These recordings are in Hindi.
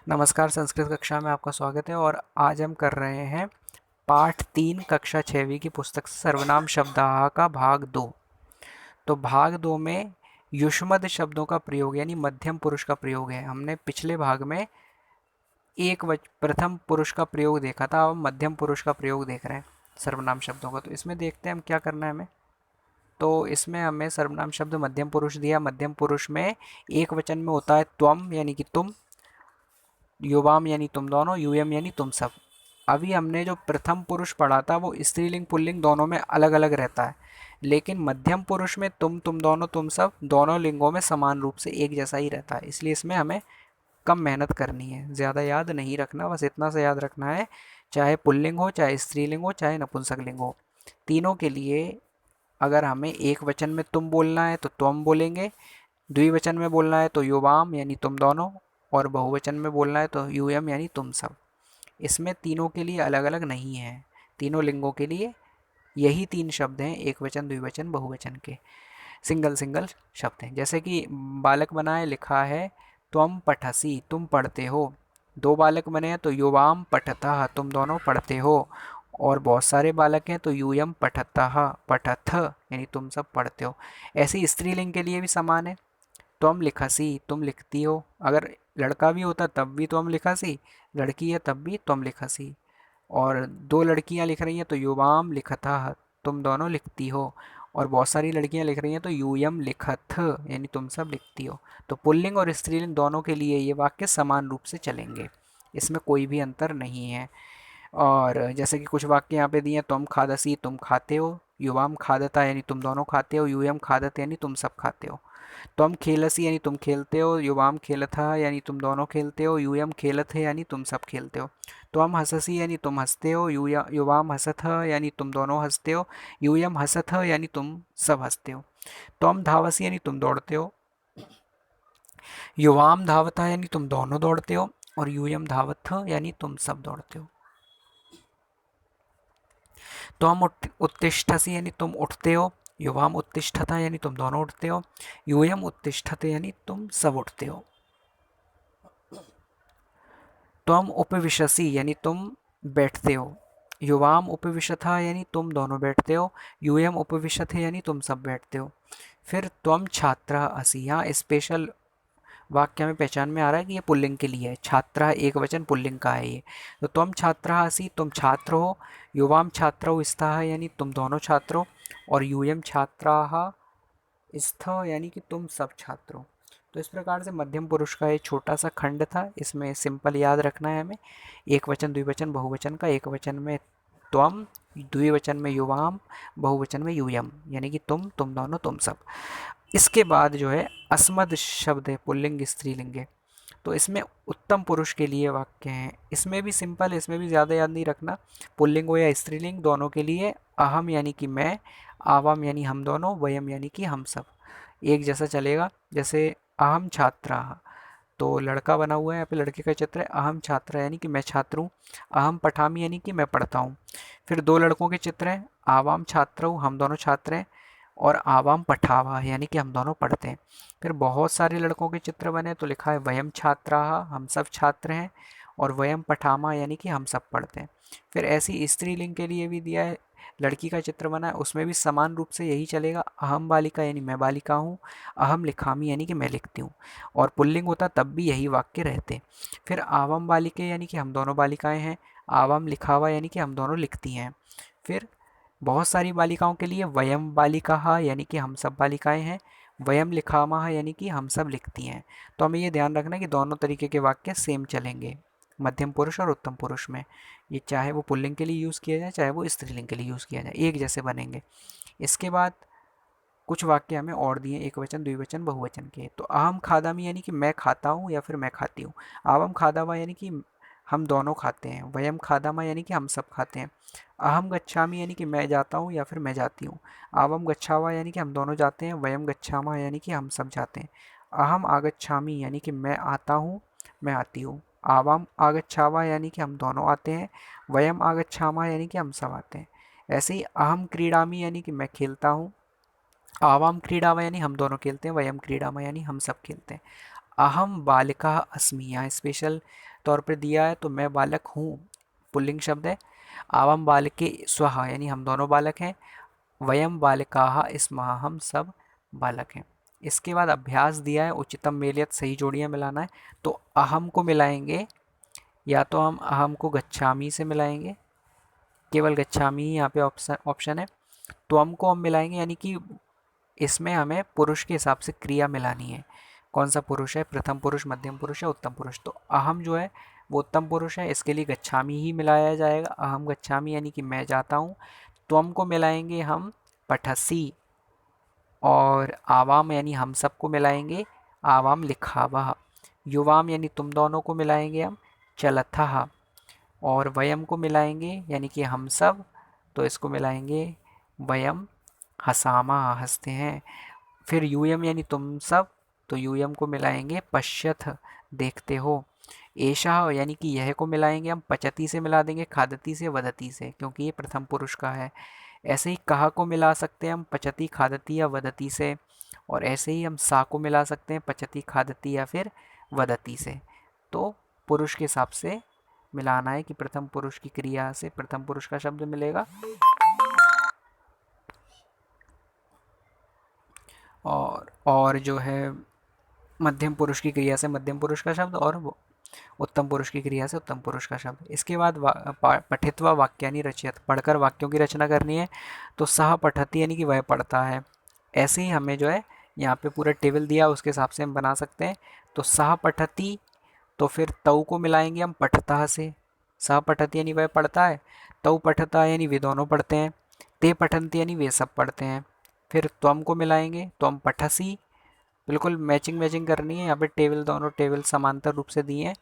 नमस्कार। संस्कृत कक्षा में आपका स्वागत है और आज हम कर रहे हैं पाठ 3 कक्षा 6वीं की पुस्तक से सर्वनाम शब्दाह का भाग 2। तो भाग 2 में युष्मद शब्दों का प्रयोग यानी मध्यम पुरुष का प्रयोग है। हमने पिछले भाग में प्रथम पुरुष का प्रयोग देखा था, अब मध्यम पुरुष का प्रयोग देख रहे हैं सर्वनाम शब्दों का। तो इसमें देखते हैं हम क्या करना है हमें। तो इसमें हमें सर्वनाम शब्द मध्यम पुरुष दिया। मध्यम पुरुष में एक वचन में होता है त्वम यानी कि तुम, युवाम यानी तुम दोनों, यूयम यानी तुम सब। अभी हमने जो प्रथम पुरुष पढ़ा था वो स्त्रीलिंग पुल्लिंग दोनों में अलग अलग रहता है, लेकिन मध्यम पुरुष में तुम दोनों तुम सब दोनों लिंगों में समान रूप से एक जैसा ही रहता है। इसलिए इसमें हमें कम मेहनत करनी है, ज़्यादा याद नहीं रखना, बस इतना से याद रखना है। चाहे पुल्लिंग हो, चाहे स्त्रीलिंग हो, चाहे नपुंसक लिंग हो, तीनों के लिए अगर हमें एक वचन में तुम बोलना है तो तुम बोलेंगे, द्विवचन में बोलना है तो युवाम यानी तुम दोनों, और बहुवचन में बोलना है तो यूयम यानी तुम सब। इसमें तीनों के लिए अलग अलग नहीं है, तीनों लिंगों के लिए यही तीन शब्द हैं, एक वचन द्विवचन बहुवचन के सिंगल सिंगल शब्द हैं। जैसे कि बालक बनाए लिखा है त्वम पठसी, तुम पढ़ते हो। दो बालक बने हैं तो युवाम पठतः, तुम दोनों पढ़ते हो। और बहुत सारे बालक हैं तो यूयम पठतः, पठथ यानी तुम सब पढ़ते हो। ऐसे ही स्त्रीलिंग के लिए भी समान है। तुम लिखसी, तुम लिखती हो। अगर लड़का भी होता तब भी तुम लिखसी, लड़की है तब भी तुम लिखसी। और दो लड़कियां लिख रही हैं तो युवाम लिखतः, तुम दोनों लिखती हो। और बहुत सारी लड़कियां लिख रही हैं तो यूयम लिखथ यानी तुम सब लिखती हो। तो पुल्लिंग और स्त्रीलिंग दोनों के लिए ये वाक्य समान रूप से चलेंगे, इसमें कोई भी अंतर नहीं है। और जैसे कि कुछ वाक्य यहाँ पे दिए हैं, तुम खादसी, तुम खाते हो। युवाम खादता यानी तुम दोनों खाते हो। यूयम खादत यानी तुम सब खाते हो। तुम खेलसी यानी तुम खेलते हो। युवाम खेलथा यानी तुम दोनों खेलते हो। यूयम खेलत है यानी तुम सब खेलते हो। तुम हंससी यानी तुम हंसते हो। युवाम हंसत यानी तुम दोनों हंसते हो। यूयम हंसत यानी तुम सब हंसते हो। तुम धावसी यानी तुम दौड़ते हो। युवाम धावता यानी तुम दोनों दौड़ते हो। और यूयम धावत यानी तुम सब दौड़ते हो। तुम उत्तिष्ठसी यानी तुम उठते हो। युवाम उत्तिष्ठता यानी तुम दोनों उठते हो। यूयम उत्तिष्ठते यानी तुम सब उठते हो। तुम उपविशसी यानी तुम बैठते हो। युवाम उपविशथा यानी तुम दोनों बैठते हो। यूयम उपविशथे यानी तुम सब बैठते हो। फिर तुम छात्रा असी, यहाँ स्पेशल वाक्य में पहचान में आ रहा है कि ये पुल्लिंग के लिए है। छात्रा एक वचन पुल्लिंग का है ये। तो तुम छात्रा असी, तुम छात्र हो। युवाम छात्रौ स्तः यानी तुम दोनों छात्र हो। और यूयम छात्राः स्थ यानी कि तुम सब छात्र हो। तो इस प्रकार से मध्यम पुरुष का एक छोटा सा खंड था, इसमें सिंपल याद रखना है हमें। एक वचन द्विवचन बहुवचन का, एक वचन में त्वम, द्विवचन में युवाम, बहुवचन में यूयम यानी कि तुम दोनों तुम सब। इसके बाद जो है अस्मद शब्द है, पुल्लिंग स्त्रीलिंग है। तो इसमें उत्तम पुरुष के लिए वाक्य हैं। इसमें भी सिंपल है, इसमें भी ज़्यादा याद नहीं रखना। पुल्लिंग हो या स्त्रीलिंग दोनों के लिए अहम यानी कि मैं, आवाम यानी हम दोनों, वयम यानी कि हम सब, एक जैसा चलेगा। जैसे अहम छात्रा, तो लड़का बना हुआ है यहाँ पे, लड़के का चित्र है। अहम छात्रा यानी कि मैं छात्र हूँ। अहम पठामी यानी कि मैं पढ़ता हूँ। फिर दो लड़कों के चित्र हैं, आवाम छात्र हूँ, हम दोनों छात्र हैं। और आवाम पठावा यानी कि हम दोनों पढ़ते हैं। फिर बहुत सारे लड़कों के चित्र बने तो लिखा है वयम छात्रा, हम सब छात्र हैं। और वयम पठामा यानी कि हम सब पढ़ते हैं। फिर ऐसी स्त्रीलिंग के लिए भी दिया है, लड़की का चित्र बना है, उसमें भी समान रूप से यही चलेगा। अहम बालिका यानी मैं बालिका हूँ। अहम लिखामी यानी कि मैं लिखती हूँ। और पुल्लिंग होता तब भी यही वाक्य रहते। फिर आवाम बालिके यानी कि हम दोनों बालिकाएं हैं। आवाम लिखावा यानी कि हम दोनों लिखती हैं। फिर बहुत सारी बालिकाओं के लिए वयम बालिका यानी कि हम सब बालिकाएं हैं। वयम लिखामः यानी कि हम सब लिखती हैं। तो हमें ये ध्यान रखना है कि दोनों तरीके के वाक्य सेम चलेंगे मध्यम पुरुष और उत्तम पुरुष में। ये चाहे वो पुल्लिंग के लिए यूज़ किया जाए, चाहे वो स्त्रीलिंग के लिए यूज़ किया जाए, एक जैसे बनेंगे। इसके बाद कुछ वाक्य हमें और दिए, एक वचन द्विवचन बहुवचन के। तो अहम खादामी यानी कि मैं खाता हूँ या फिर मैं खाती हूँ। आवम खादावा यानी कि हम दोनों खाते हैं। वयम खादामा यानी कि हम सब खाते हैं। अहम गच्छामी यानी कि मैं जाता हूँ या फिर मैं जाती हूँ। आवम गच्छावा यानी कि हम दोनों जाते हैं। वयम गच्छामा यानी कि हम सब जाते हैं। अहम आगच्छामी यानी कि मैं आता हूँ, मैं आती हूँ। आवाम आगच्छावा यानी कि हम दोनों आते हैं। वयम आगच्छामा यानी कि हम सब आते हैं। ऐसे ही अहम क्रीडामी यानी कि मैं खेलता हूँ। आवाम क्रीडावा यानी हम दोनों खेलते हैं। वयम क्रीडामा यानी हम सब खेलते हैं। अहम बालिका अस्मि, यहाँ स्पेशल तौर पर दिया है तो मैं बालक हूँ पुल्लिंग शब्द है। आवाम बालके स्वः यानी हम दोनों बालक हैं। वयम बालकाः स्मः हम सब बालक हैं। इसके बाद अभ्यास दिया है उच्चतम मेलियत सही जोड़ियाँ मिलाना है। तो अहम को मिलाएंगे, या तो हम अहम को गच्छामी से मिलाएंगे, केवल गच्छामी ही यहाँ पे ऑप्शन है। त्वम को हम मिलाएंगे, यानी कि इसमें हमें पुरुष के हिसाब से क्रिया मिलानी है, कौन सा पुरुष है, प्रथम पुरुष, मध्यम पुरुष या उत्तम पुरुष। तो अहम जो है वो उत्तम पुरुष है, इसके लिए गच्छामी ही मिलाया जाएगा, अहम गच्छामी यानी कि मैं जाता हूँ। त्वम को मिलाएंगे हम पठसी, और आवाम यानी हम सबको मिलाएंगे आवाम लिखावह। युवाम यानी तुम दोनों को मिलाएंगे हम चलथः, और वयम को मिलाएंगे यानी कि हम सब, तो इसको मिलाएंगे वयम हसामा हंसते हैं। फिर यूयम यानी तुम सब, तो यूयम को मिलाएंगे पश्यथ देखते हो। एषा यानी कि यह को मिलाएंगे हम पचती से मिला देंगे खादती से वदती से, क्योंकि ये प्रथम पुरुष का है। ऐसे ही कहा को मिला सकते हैं हम पचती खादती या वदती से, और ऐसे ही हम सा को मिला सकते हैं पचती खादती या फिर वदती से। तो पुरुष के हिसाब से मिलाना है कि प्रथम पुरुष की क्रिया से प्रथम पुरुष का शब्द मिलेगा, और जो है मध्यम पुरुष की क्रिया से मध्यम पुरुष का शब्द, और उत्तम पुरुष की क्रिया से उत्तम पुरुष का शब्द। इसके बाद पठित्वा वाक्यानि रचयत, पढ़कर वाक्यों की रचना करनी है। तो सह पठती यानी कि वह पढ़ता है। ऐसे ही हमें जो है यहाँ पे पूरा टेबल दिया उसके हिसाब से हम बना सकते हैं। तो सह पठती, तो फिर तऊ को मिलाएंगे हम पठता से, सह पठती यानी वह पढ़ता है, तऊ पठता यानी वे दोनों पढ़ते हैं, ते पठन्ति यानी वे सब पढ़ते हैं। फिर त्वम को मिलाएंगे, त्वम पठसी, बिल्कुल मैचिंग मैचिंग करनी है, यहाँ पे टेबल दोनों टेबल समांतर रूप से दिए हैं।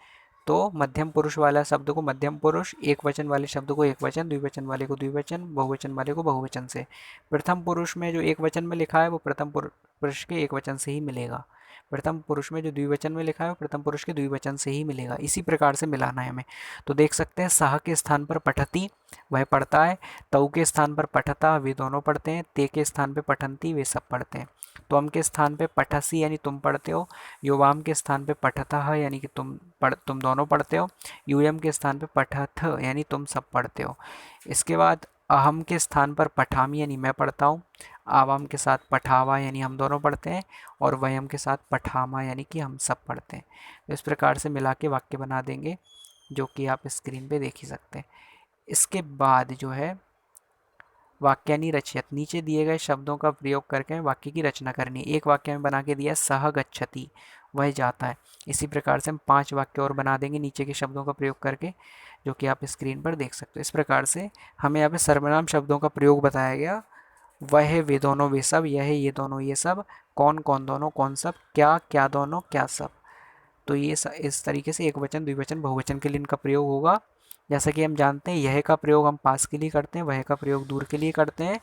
तो मध्यम पुरुष वाला शब्द को मध्यम पुरुष, एक वचन वाले शब्द को एक वचन, द्विवचन वाले को द्विवचन, बहुवचन वाले को बहुवचन से। प्रथम पुरुष में जो एक वचन में लिखा है वो प्रथम पुरुष के एक वचन से ही मिलेगा। प्रथम पुरुष में जो द्विवचन में लिखा है वो प्रथम पुरुष के द्विवचन से ही मिलेगा। इसी प्रकार से मिलाना है हमें। तो देख सकते हैं सह के स्थान पर पठती वह पढ़ता है, तऊ के स्थान पर पठता वे दोनों पढ़ते हैं, ते के स्थान पर पठंती वे सब पढ़ते हैं, त्वम के स्थान पे पठसी यानी तुम पढ़ते हो, युवाम के स्थान पे पठतः यानी कि तुम दोनों पढ़ते हो, यूयम के स्थान पे पठथ यानी तुम सब पढ़ते हो। इसके बाद अहम के स्थान पर पठामी यानी मैं पढ़ता हूँ, आवाम के साथ पठावा यानी हम दोनों पढ़ते हैं, और वयम के साथ पठामा यानी कि हम सब पढ़ते हैं। तो इस प्रकार से मिला के वाक्य बना देंगे, जो कि आप स्क्रीन पे देख ही सकते हैं। इसके बाद जो है वाक्यानि रचयत, नीचे दिए गए शब्दों का प्रयोग करके वाक्य की रचना करनी है। एक वाक्य में बना के दिया सह गच्छति वह जाता है। इसी प्रकार से हम 5 वाक्य और बना देंगे नीचे के शब्दों का प्रयोग करके, जो कि आप स्क्रीन पर देख सकते हो। इस प्रकार से हमें यहाँ पे सर्वनाम शब्दों का प्रयोग बताया गया। वह वे दोनों वे सब, यह ये दोनों ये सब, कौन कौन दोनों कौन सब, क्या क्या दोनों क्या सब। तो ये इस तरीके से एक वचन द्विवचन बहुवचन के लिए इनका प्रयोग होगा। जैसा कि हम जानते हैं यह का प्रयोग हम पास के लिए करते हैं, वह का प्रयोग दूर के लिए करते हैं।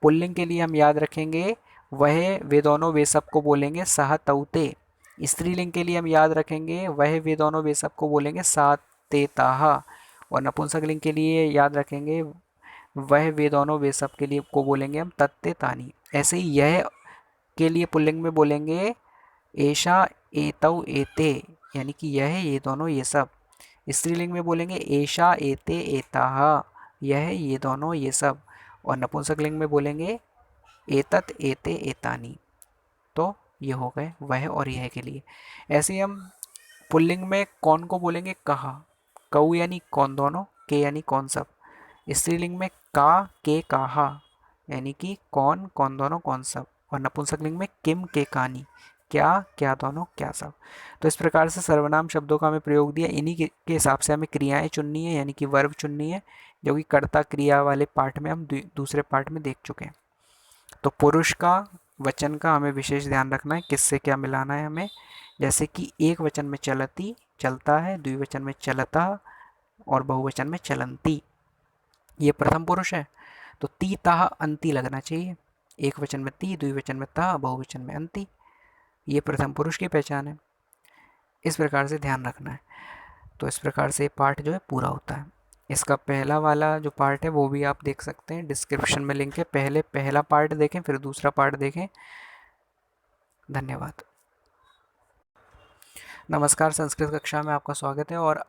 पुल्लिंग के लिए हम याद रखेंगे वह वे दोनों वे सब को बोलेंगे सह तौते। स्त्रीलिंग के लिए हम याद रखेंगे वह वे दोनों वे सब को बोलेंगे सा ते ताहा। और नपुंसकलिंग के लिए याद रखेंगे वह वे दोनों वे सब के लिए को बोलेंगे हम तत्ते तानी। ऐसे ही यह के लिए पुल्लिंग में बोलेंगे एषा एतौ एते, यानी कि यह ये दोनों ये सब। स्त्रीलिंग में बोलेंगे एषा एते एताः, यह ये दोनों ये सब। और नपुंसकलिंग में बोलेंगे एतत एते एतानि। तो ये हो गए वह और यह के लिए। ऐसे ही हम पुल्लिंग में कौन को बोलेंगे कहा, कऊ यानी कौन दोनों, के यानी कौन सब। स्त्रीलिंग में का के काहा, यानी कि कौन कौन दोनों कौन सब। और नपुंसकलिंग में किम के कानी, क्या क्या दोनों क्या सब। तो इस प्रकार से सर्वनाम शब्दों का हमें प्रयोग दिया। इन्हीं के हिसाब से हमें क्रियाएं चुननी है, यानी कि वर्ब चुननी है, जो कि कर्ता क्रिया वाले पार्ट में हम दूसरे पार्ट में देख चुके हैं। तो पुरुष का वचन का हमें विशेष ध्यान रखना है, किससे क्या मिलाना है हमें। जैसे कि एक वचन में चलती चलता है, द्विवचन में चलता, और बहुवचन में चलंती, ये प्रथम पुरुष है। तो ती ताह अंति लगना चाहिए। एक वचन में ती, द्विवचन में ता, बहुवचन में अंति, ये प्रथम पुरुष की पहचान है। इस प्रकार से ध्यान रखना है। तो इस प्रकार से पार्ट जो है पूरा होता है। इसका पहला वाला जो पार्ट है वो भी आप देख सकते हैं, डिस्क्रिप्शन में लिंक है। पहले पहला पार्ट देखें, फिर दूसरा पार्ट देखें। धन्यवाद। नमस्कार, संस्कृत कक्षा में आपका स्वागत है। और